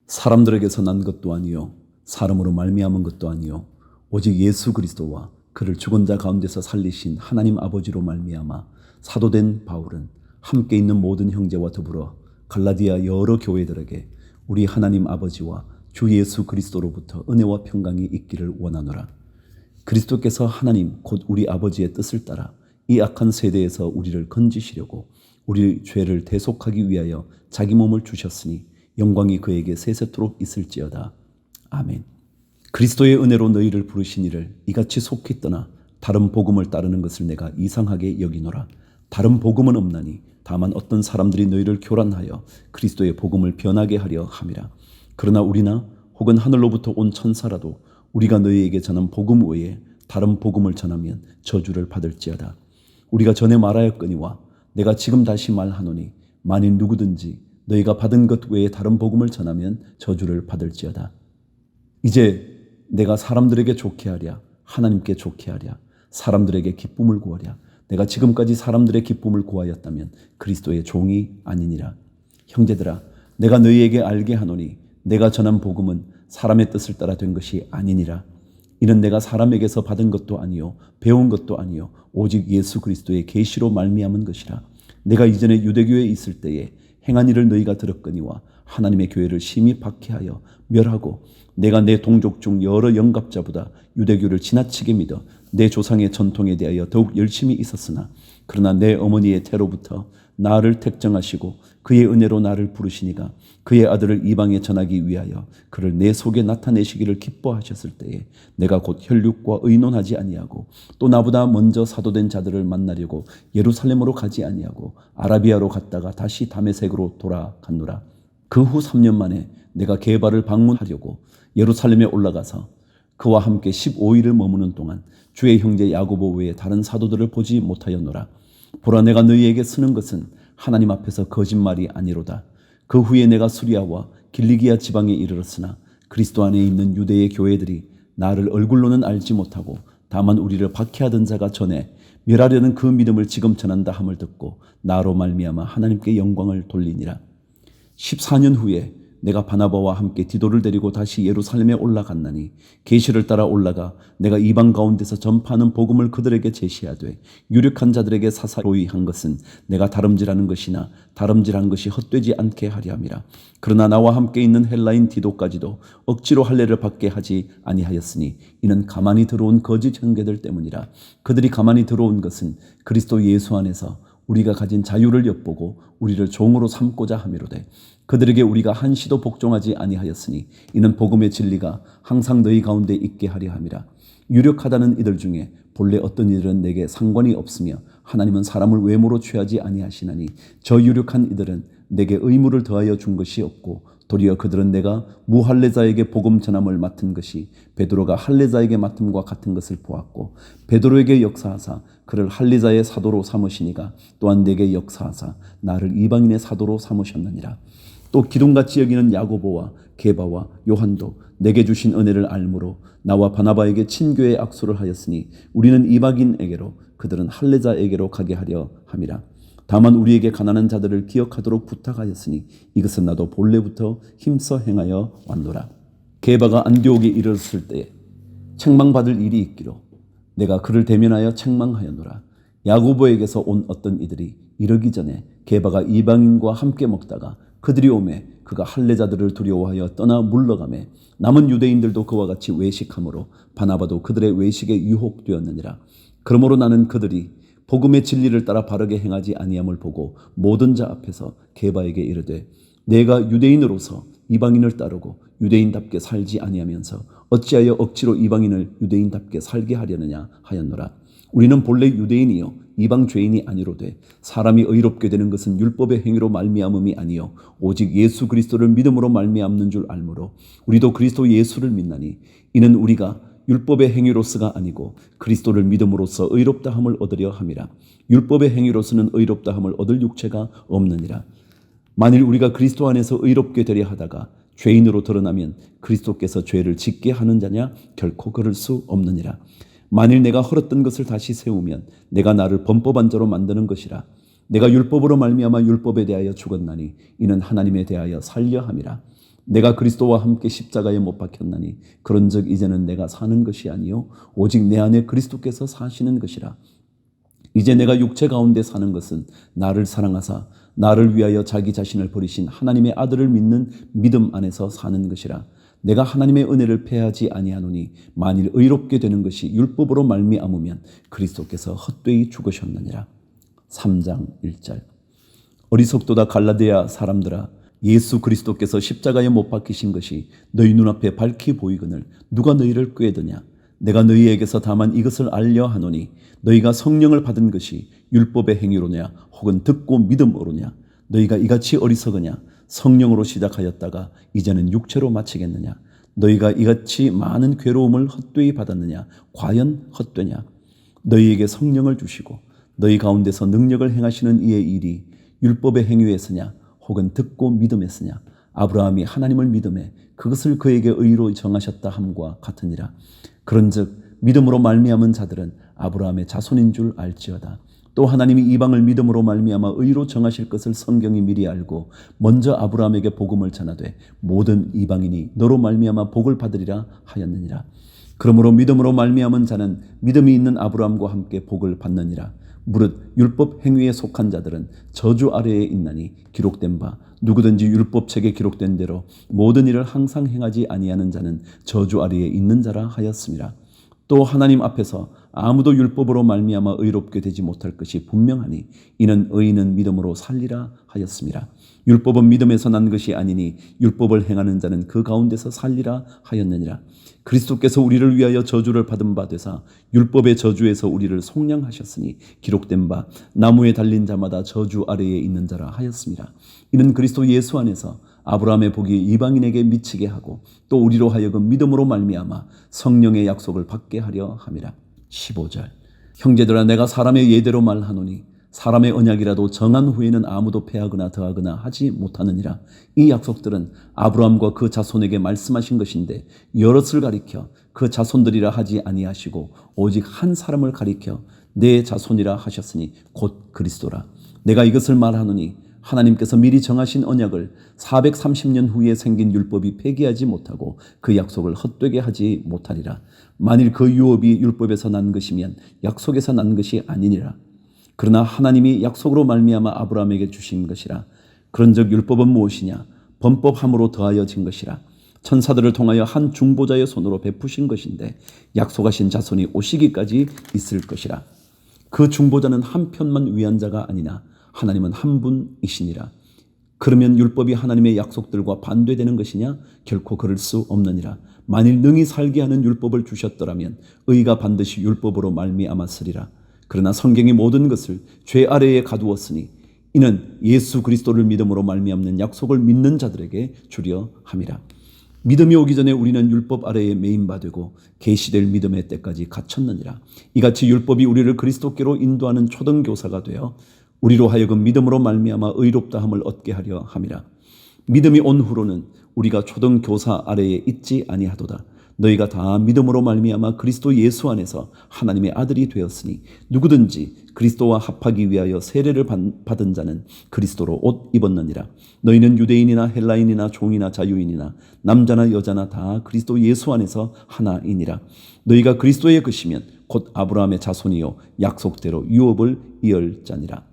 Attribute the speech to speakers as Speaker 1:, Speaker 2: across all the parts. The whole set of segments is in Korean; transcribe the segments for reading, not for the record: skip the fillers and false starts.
Speaker 1: 사람들에게서 난 것도 아니요 사람으로 말미암은 것도 아니요 오직 예수 그리스도와 그를 죽은 자 가운데서 살리신 하나님 아버지로 말미암아 사도된 바울은 함께 있는 모든 형제와 더불어 갈라디아 여러 교회들에게 우리 하나님 아버지와 주 예수 그리스도로부터 은혜와 평강이 있기를 원하노라. 그리스도께서 하나님 곧 우리 아버지의 뜻을 따라 이 악한 세대에서 우리를 건지시려고 우리 죄를 대속하기 위하여 자기 몸을 주셨으니 영광이 그에게 세세토록 있을지어다. 아멘. 그리스도의 은혜로 너희를 부르시니를 이같이 속히 떠나 다른 복음을 따르는 것을 내가 이상하게 여기노라. 다른 복음은 없나니 다만 어떤 사람들이 너희를 교란하여 그리스도의 복음을 변하게 하려 함이라. 그러나 우리나 혹은 하늘로부터 온 천사라도 우리가 너희에게 전한 복음 외에 다른 복음을 전하면 저주를 받을지어다. 우리가 전에 말하였거니와 내가 지금 다시 말하노니 만일 누구든지 너희가 받은 것 외에 다른 복음을 전하면 저주를 받을지어다. 이제 내가 사람들에게 좋게 하랴 하나님께 좋게 하랴 사람들에게 기쁨을 구하랴 내가 지금까지 사람들의 기쁨을 구하였다면 그리스도의 종이 아니니라. 형제들아 내가 너희에게 알게 하노니 내가 전한 복음은 사람의 뜻을 따라 된 것이 아니니라. 이는 내가 사람에게서 받은 것도 아니요 배운 것도 아니요 오직 예수 그리스도의 계시로 말미암은 것이라. 내가 이전에 유대교에 있을 때에 행한 일을 너희가 들었거니와 하나님의 교회를 심히 박해하여 멸하고 내가 내 동족 중 여러 영갑자보다 유대교를 지나치게 믿어 내 조상의 전통에 대하여 더욱 열심히 있었으나 그러나 내 어머니의 태로부터 나를 택정하시고 그의 은혜로 나를 부르시니가 그의 아들을 이방에 전하기 위하여 그를 내 속에 나타내시기를 기뻐하셨을 때에 내가 곧 혈육과 의논하지 아니하고 또 나보다 먼저 사도된 자들을 만나려고 예루살렘으로 가지 아니하고 아라비아로 갔다가 다시 다메섹으로 돌아갔노라. 그 후 3년 만에 내가 게바를 방문하려고 예루살렘에 올라가서 그와 함께 15일을 머무는 동안 주의 형제 야고보 외에 다른 사도들을 보지 못하였노라. 보라 내가 너희에게 쓰는 것은 하나님 앞에서 거짓말이 아니로다. 그 후에 내가 수리아와 길리기아 지방에 이르렀으나 그리스도 안에 있는 유대의 교회들이 나를 얼굴로는 알지 못하고 다만 우리를 박해하던 자가 전에 멸하려는 그 믿음을 지금 전한다 함을 듣고 나로 말미암아 하나님께 영광을 돌리니라. 14년 후에 내가 바나바와 함께 디도를 데리고 다시 예루살렘에 올라갔나니 계시를 따라 올라가 내가 이방 가운데서 전파하는 복음을 그들에게 제시하되 유력한 자들에게 사사로이 한 것은 내가 다름질하는 것이나 다름질한 것이 헛되지 않게 하려 함이라. 그러나 나와 함께 있는 헬라인 디도까지도 억지로 할례를 받게 하지 아니하였으니 이는 가만히 들어온 거짓 형제들 때문이라. 그들이 가만히 들어온 것은 그리스도 예수 안에서 우리가 가진 자유를 엿보고 우리를 종으로 삼고자 함이로되 그들에게 우리가 한시도 복종하지 아니하였으니 이는 복음의 진리가 항상 너희 가운데 있게 하려 함이라. 유력하다는 이들 중에 본래 어떤 이들은 내게 상관이 없으며 하나님은 사람을 외모로 취하지 아니하시나니 저 유력한 이들은 내게 의무를 더하여 준 것이 없고 도리어 그들은 내가 무할례자에게 복음 전함을 맡은 것이 베드로가 할례자에게 맡음과 같은 것을 보았고 베드로에게 역사하사 그를 할례자의 사도로 삼으시니가 또한 내게 역사하사 나를 이방인의 사도로 삼으셨느니라. 또 기둥같이 여기는 야고보와 게바와 요한도 내게 주신 은혜를 알므로 나와 바나바에게 친교의 악수를 하였으니 우리는 이방인에게로 그들은 할례자에게로 가게 하려 함이라. 다만 우리에게 가난한 자들을 기억하도록 부탁하였으니 이것은 나도 본래부터 힘써 행하여 왔노라. 게바가 안디옥에 이르렀을 때에 책망받을 일이 있기로 내가 그를 대면하여 책망하였노라. 야고보에게서 온 어떤 이들이 이르기 전에 게바가 이방인과 함께 먹다가 그들이 오매 그가 할례자들을 두려워하여 떠나 물러가매 남은 유대인들도 그와 같이 외식하므로 바나바도 그들의 외식에 유혹되었느니라. 그러므로 나는 그들이 복음의 진리를 따라 바르게 행하지 아니함을 보고 모든 자 앞에서 게바에게 이르되 내가 유대인으로서 이방인을 따르고 유대인답게 살지 아니하면서 어찌하여 억지로 이방인을 유대인답게 살게 하려느냐 하였노라. 우리는 본래 유대인이요 이방 죄인이 아니로되 사람이 의롭게 되는 것은 율법의 행위로 말미암음이 아니요 오직 예수 그리스도를 믿음으로 말미암는 줄 알므로 우리도 그리스도 예수를 믿나니 이는 우리가 율법의 행위로서가 아니고 그리스도를 믿음으로써 의롭다함을 얻으려 함이라. 율법의 행위로서는 의롭다함을 얻을 육체가 없느니라. 만일 우리가 그리스도 안에서 의롭게 되려 하다가 죄인으로 드러나면 그리스도께서 죄를 짓게 하는 자냐? 결코 그럴 수 없느니라. 만일 내가 헐었던 것을 다시 세우면 내가 나를 범법한 자로 만드는 것이라. 내가 율법으로 말미암아 율법에 대하여 죽었나니 이는 하나님에 대하여 살려 함이라. 내가 그리스도와 함께 십자가에 못 박혔나니 그런즉 이제는 내가 사는 것이 아니요 오직 내 안에 그리스도께서 사시는 것이라. 이제 내가 육체 가운데 사는 것은 나를 사랑하사 나를 위하여 자기 자신을 버리신 하나님의 아들을 믿는 믿음 안에서 사는 것이라. 내가 하나님의 은혜를 패하지 아니하노니 만일 의롭게 되는 것이 율법으로 말미암으면 그리스도께서 헛되이 죽으셨느니라. 3장 1절. 어리석도다 갈라디아 사람들아, 예수 그리스도께서 십자가에 못 박히신 것이 너희 눈앞에 밝히 보이거늘 누가 너희를 꾀드냐. 내가 너희에게서 다만 이것을 알려 하노니 너희가 성령을 받은 것이 율법의 행위로냐 혹은 듣고 믿음으로냐. 너희가 이같이 어리석으냐. 성령으로 시작하였다가 이제는 육체로 마치겠느냐. 너희가 이같이 많은 괴로움을 헛되이 받았느냐. 과연 헛되냐. 너희에게 성령을 주시고 너희 가운데서 능력을 행하시는 이의 일이 율법의 행위에서냐 혹은 듣고 믿음에서냐. 아브라함이 하나님을 믿음에 그것을 그에게 의로 정하셨다 함과 같으니라. 그런즉 믿음으로 말미암은 자들은 아브라함의 자손인 줄 알지어다. 또 하나님이 이방을 믿음으로 말미암아 의로 정하실 것을 성경이 미리 알고 먼저 아브라함에게 복음을 전하되 모든 이방인이 너로 말미암아 복을 받으리라 하였느니라. 그러므로 믿음으로 말미암은 자는 믿음이 있는 아브라함과 함께 복을 받느니라. 무릇 율법 행위에 속한 자들은 저주 아래에 있나니 기록된 바 누구든지 율법책에 기록된 대로 모든 일을 항상 행하지 아니하는 자는 저주 아래에 있는 자라 하였습니다. 또 하나님 앞에서 아무도 율법으로 말미암아 의롭게 되지 못할 것이 분명하니 이는 의인은 믿음으로 살리라 하였습니다. 율법은 믿음에서 난 것이 아니니 율법을 행하는 자는 그 가운데서 살리라 하였느니라. 그리스도께서 우리를 위하여 저주를 받은 바 되사 율법의 저주에서 우리를 속량하셨으니 기록된 바 나무에 달린 자마다 저주 아래에 있는 자라 하였습니다. 이는 그리스도 예수 안에서 아브라함의 복이 이방인에게 미치게 하고 또 우리로 하여금 믿음으로 말미암아 성령의 약속을 받게 하려 함이라. 15절. 형제들아, 내가 사람의 예대로 말하노니 사람의 언약이라도 정한 후에는 아무도 패하거나 더하거나 하지 못하느니라. 이 약속들은 아브라함과 그 자손에게 말씀하신 것인데 여럿을 가리켜 그 자손들이라 하지 아니하시고 오직 한 사람을 가리켜 내 자손이라 하셨으니 곧 그리스도라. 내가 이것을 말하노니 하나님께서 미리 정하신 언약을 430년 후에 생긴 율법이 폐기하지 못하고 그 약속을 헛되게 하지 못하리라. 만일 그 유업이 율법에서 난 것이면 약속에서 난 것이 아니니라. 그러나 하나님이 약속으로 말미암아 아브라함에게 주신 것이라. 그런즉 율법은 무엇이냐? 범법함으로 더하여진 것이라. 천사들을 통하여 한 중보자의 손으로 베푸신 것인데 약속하신 자손이 오시기까지 있을 것이라. 그 중보자는 한 편만 위한 자가 아니나 하나님은 한 분이시니라. 그러면 율법이 하나님의 약속들과 반대되는 것이냐? 결코 그럴 수 없느니라. 만일 능히 살게 하는 율법을 주셨더라면 의가 반드시 율법으로 말미암았으리라. 그러나 성경이 모든 것을 죄 아래에 가두었으니 이는 예수 그리스도를 믿음으로 말미암는 약속을 믿는 자들에게 주려 함이라. 믿음이 오기 전에 우리는 율법 아래에 매인바 되고 계시될 믿음의 때까지 갇혔느니라. 이같이 율법이 우리를 그리스도께로 인도하는 초등교사가 되어 우리로 하여금 믿음으로 말미암아 의롭다함을 얻게 하려 함이라. 믿음이 온 후로는 우리가 초등교사 아래에 있지 아니하도다. 너희가 다 믿음으로 말미암아 그리스도 예수 안에서 하나님의 아들이 되었으니 누구든지 그리스도와 합하기 위하여 세례를 받은 자는 그리스도로 옷 입었느니라. 너희는 유대인이나 헬라인이나 종이나 자유인이나 남자나 여자나 다 그리스도 예수 안에서 하나이니라. 너희가 그리스도의 것이면 곧 아브라함의 자손이요 약속대로 유업을 이을 자니라.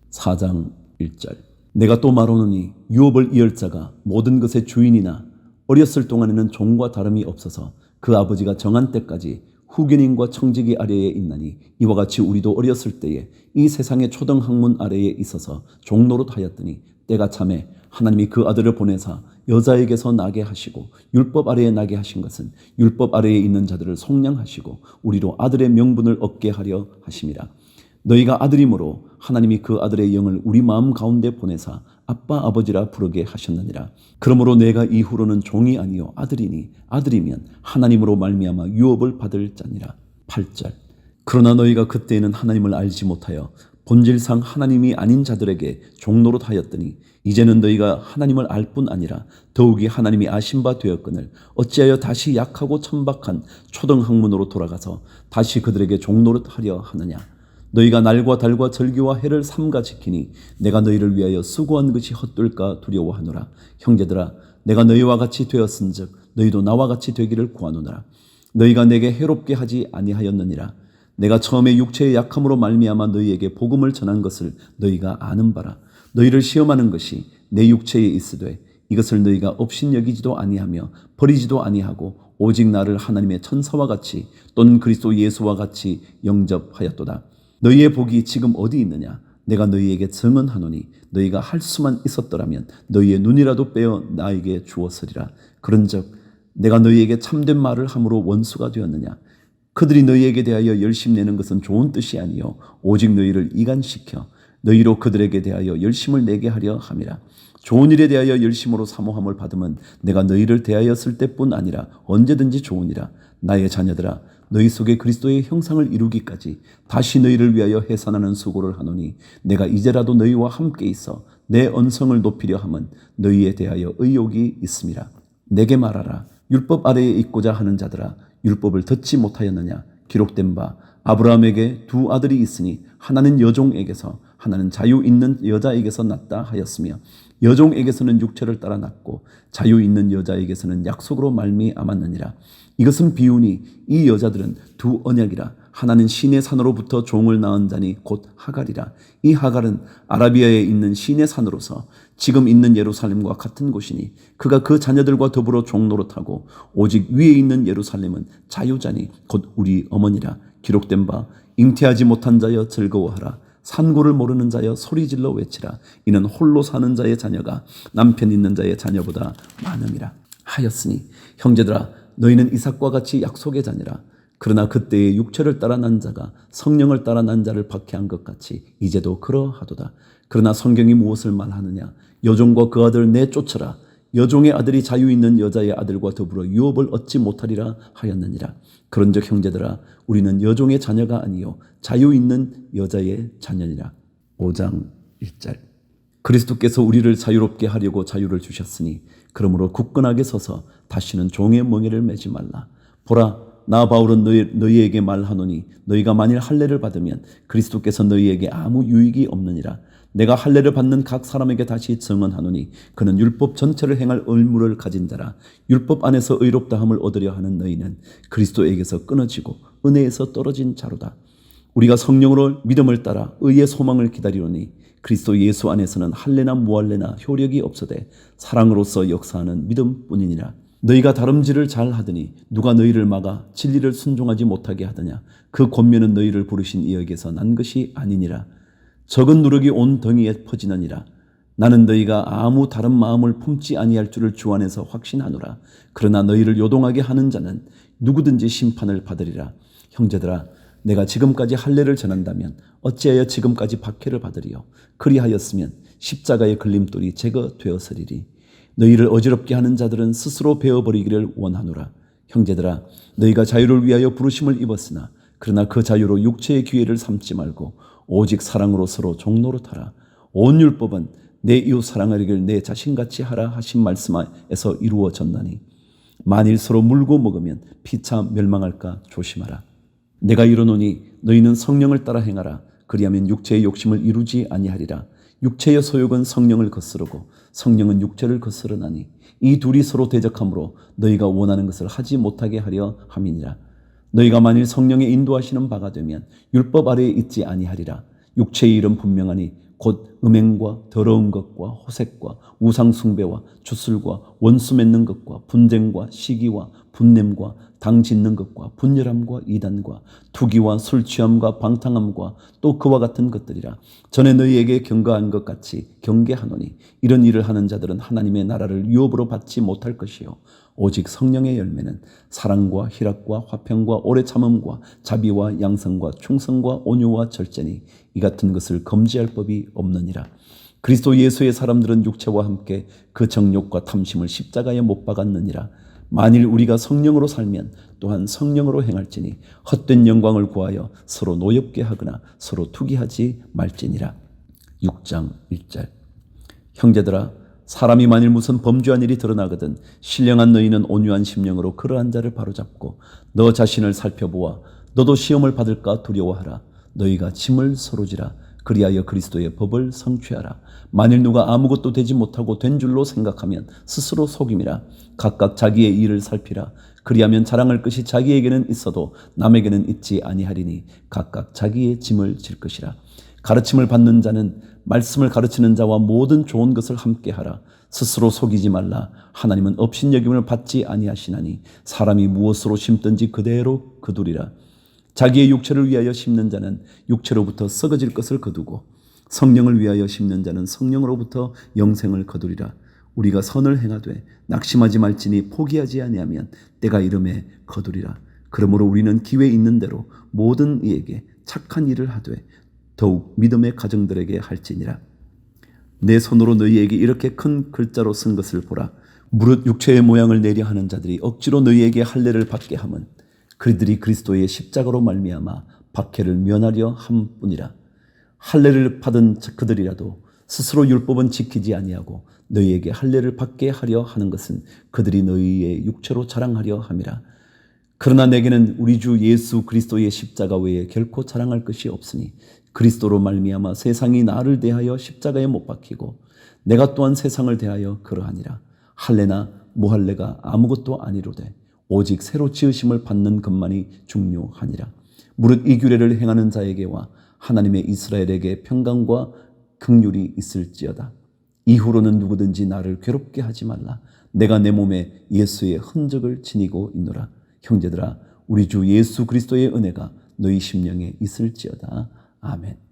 Speaker 1: 4장 1절. 내가 또 말하노니 유업을 이을 자가 모든 것의 주인이나 어렸을 동안에는 종과 다름이 없어서 그 아버지가 정한 때까지 후견인과 청지기 아래에 있나니 이와 같이 우리도 어렸을 때에 이 세상의 초등학문 아래에 있어서 종노릇 하였더니 때가 참에 하나님이 그 아들을 보내사 여자에게서 나게 하시고 율법 아래에 나게 하신 것은 율법 아래에 있는 자들을 속량하시고 우리로 아들의 명분을 얻게 하려 하심이라. 너희가 아들이므로 하나님이 그 아들의 영을 우리 마음 가운데 보내사 아빠 아버지라 부르게 하셨느니라. 그러므로 내가 이후로는 종이 아니요 아들이니 아들이면 하나님으로 말미암아 유업을 받을 자니라. 8절. 그러나 너희가 그때에는 하나님을 알지 못하여 본질상 하나님이 아닌 자들에게 종노릇 하였더니 이제는 너희가 하나님을 알 뿐 아니라 더욱이 하나님이 아신 바 되었거늘 어찌하여 다시 약하고 천박한 초등학문으로 돌아가서 다시 그들에게 종노릇 하려 하느냐. 너희가 날과 달과 절기와 해를 삼가 지키니 내가 너희를 위하여 수고한 것이 헛될까 두려워하노라. 형제들아, 내가 너희와 같이 되었은즉 너희도 나와 같이 되기를 구하노라. 너희가 내게 해롭게 하지 아니하였느니라. 내가 처음에 육체의 약함으로 말미암아 너희에게 복음을 전한 것을 너희가 아는 바라. 너희를 시험하는 것이 내 육체에 있으되 이것을 너희가 업신여기지도 아니하며 버리지도 아니하고 오직 나를 하나님의 천사와 같이 또는 그리스도 예수와 같이 영접하였도다. 너희의 복이 지금 어디 있느냐? 내가 너희에게 증언하노니 너희가 할 수만 있었더라면 너희의 눈이라도 빼어 나에게 주었으리라. 그런즉 내가 너희에게 참된 말을 함으로 원수가 되었느냐? 그들이 너희에게 대하여 열심내는 것은 좋은 뜻이 아니요 오직 너희를 이간시켜 너희로 그들에게 대하여 열심을 내게 하려 함이라. 좋은 일에 대하여 열심으로 사모함을 받으면 내가 너희를 대하였을 때뿐 아니라 언제든지 좋으니라. 나의 자녀들아, 너희 속에 그리스도의 형상을 이루기까지 다시 너희를 위하여 해산하는 수고를 하노니 내가 이제라도 너희와 함께 있어 내 언성을 높이려 함은 너희에 대하여 의욕이 있음이라. 내게 말하라. 율법 아래에 있고자 하는 자들아, 율법을 듣지 못하였느냐? 기록된 바 아브라함에게 두 아들이 있으니 하나는 여종에게서 하나는 자유 있는 여자에게서 났다 하였으며 여종에게서는 육체를 따라 났고 자유 있는 여자에게서는 약속으로 말미암았느니라. 이것은 비유니 이 여자들은 두 언약이라. 하나는 시내 산으로부터 종을 낳은 자니 곧 하갈이라. 이 하갈은 아라비아에 있는 시내 산으로서 지금 있는 예루살렘과 같은 곳이니 그가 그 자녀들과 더불어 종노릇하고 오직 위에 있는 예루살렘은 자유자니 곧 우리 어머니라. 기록된 바 잉태하지 못한 자여 즐거워하라. 산고를 모르는 자여 소리질러 외치라. 이는 홀로 사는 자의 자녀가 남편 있는 자의 자녀보다 많음이라 하였으니 형제들아, 너희는 이삭과 같이 약속의 자녀라. 그러나 그때의 육체를 따라 난 자가 성령을 따라 난 자를 박해한 것 같이 이제도 그러하도다. 그러나 성경이 무엇을 말하느냐? 여종과 그 아들 내쫓으라. 여종의 아들이 자유 있는 여자의 아들과 더불어 유업을 얻지 못하리라 하였느니라. 그런즉 형제들아, 우리는 여종의 자녀가 아니요 자유 있는 여자의 자녀니라. 5장 1절. 그리스도께서 우리를 자유롭게 하려고 자유를 주셨으니 그러므로 굳건하게 서서 다시는 종의 멍에를 매지 말라. 보라, 나 바울은 너희에게 말하노니 너희가 만일 할례를 받으면 그리스도께서 너희에게 아무 유익이 없느니라. 내가 할례를 받는 각 사람에게 다시 증언하노니 그는 율법 전체를 행할 의무를 가진 자라. 율법 안에서 의롭다함을 얻으려 하는 너희는 그리스도에게서 끊어지고 은혜에서 떨어진 자로다. 우리가 성령으로 믿음을 따라 의의 소망을 기다리노니 그리스도 예수 안에서는 할례나 무할례나 효력이 없어되 사랑으로서 역사하는 믿음뿐이니라. 너희가 다름질을 잘 하더니 누가 너희를 막아 진리를 순종하지 못하게 하더냐? 그 권면은 너희를 부르신 이에게서 난 것이 아니니라. 적은 누룩이 온 덩이에 퍼지느니라. 나는 너희가 아무 다른 마음을 품지 아니할 줄을 주 안에서 확신하노라. 그러나 너희를 요동하게 하는 자는 누구든지 심판을 받으리라. 형제들아, 내가 지금까지 할례를 전한다면 어찌하여 지금까지 박해를 받으리요? 그리하였으면 십자가의 걸림돌이 제거되었으리리. 너희를 어지럽게 하는 자들은 스스로 베어버리기를 원하노라. 형제들아, 너희가 자유를 위하여 부르심을 입었으나 그러나 그 자유로 육체의 기회를 삼지 말고 오직 사랑으로 서로 종노릇하라. 온 율법은 내 이웃 사랑하기를 내 자신같이 하라 하신 말씀에서 이루어졌나니 만일 서로 물고 먹으면 피차 멸망할까 조심하라. 내가 이르노니 너희는 성령을 따라 행하라. 그리하면 육체의 욕심을 이루지 아니하리라. 육체의 소욕은 성령을 거스르고 성령은 육체를 거스르나니 이 둘이 서로 대적하므로 너희가 원하는 것을 하지 못하게 하려 함이니라. 너희가 만일 성령의 인도하시는 바가 되면 율법 아래에 있지 아니하리라. 육체의 일은 분명하니 곧 음행과 더러운 것과 호색과 우상 숭배와 주술과 원수 맺는 것과 분쟁과 시기와 분냄과 당 짓는 것과 분열함과 이단과 투기와 술 취함과 방탕함과 또 그와 같은 것들이라. 전에 너희에게 경고한 것 같이 경계하노니 이런 일을 하는 자들은 하나님의 나라를 유업으로 받지 못할 것이요 오직 성령의 열매는 사랑과 희락과 화평과 오래 참음과 자비와 양성과 충성과 온유와 절제니 이 같은 것을 금지할 법이 없느니라. 그리스도 예수의 사람들은 육체와 함께 그 정욕과 탐심을 십자가에 못 박았느니라. 만일 우리가 성령으로 살면 또한 성령으로 행할지니 헛된 영광을 구하여 서로 노엽게 하거나 서로 투기하지 말지니라. 6장 1절. 형제들아, 사람이 만일 무슨 범죄한 일이 드러나거든 신령한 너희는 온유한 심령으로 그러한 자를 바로잡고 너 자신을 살펴보아 너도 시험을 받을까 두려워하라. 너희가 짐을 서로 지라. 그리하여 그리스도의 법을 성취하라. 만일 누가 아무것도 되지 못하고 된 줄로 생각하면 스스로 속임이라. 각각 자기의 일을 살피라. 그리하면 자랑할 것이 자기에게는 있어도 남에게는 있지 아니하리니 각각 자기의 짐을 질 것이라. 가르침을 받는 자는 말씀을 가르치는 자와 모든 좋은 것을 함께 하라. 스스로 속이지 말라. 하나님은 업신여김을 받지 아니하시나니 사람이 무엇으로 심든지 그대로 거두리라. 자기의 육체를 위하여 심는 자는 육체로부터 썩어질 것을 거두고 성령을 위하여 심는 자는 성령으로부터 영생을 거두리라. 우리가 선을 행하되 낙심하지 말지니 포기하지 아니하면 때가 이름에 거두리라. 그러므로 우리는 기회 있는 대로 모든 이에게 착한 일을 하되 더욱 믿음의 가정들에게 할지니라. 내 손으로 너희에게 이렇게 큰 글자로 쓴 것을 보라. 무릇 육체의 모양을 내려 하는 자들이 억지로 너희에게 할례를 받게 함은 그들이 그리스도의 십자가로 말미암아 박해를 면하려 함뿐이라. 할례를 받은 그들이라도 스스로 율법은 지키지 아니하고 너희에게 할례를 받게 하려 하는 것은 그들이 너희의 육체로 자랑하려 함이라. 그러나 내게는 우리 주 예수 그리스도의 십자가 외에 결코 자랑할 것이 없으니 그리스도로 말미암아 세상이 나를 대하여 십자가에 못 박히고 내가 또한 세상을 대하여 그러하니라. 할례나 무할례가 아무것도 아니로되 오직 새로 지으심을 받는 것만이 중요하니라. 무릇 이 규례를 행하는 자에게와 하나님의 이스라엘에게 평강과 긍휼이 있을지어다. 이후로는 누구든지 나를 괴롭게 하지 말라. 내가 내 몸에 예수의 흔적을 지니고 있노라. 형제들아, 우리 주 예수 그리스도의 은혜가 너희 심령에 있을지어다. 아멘.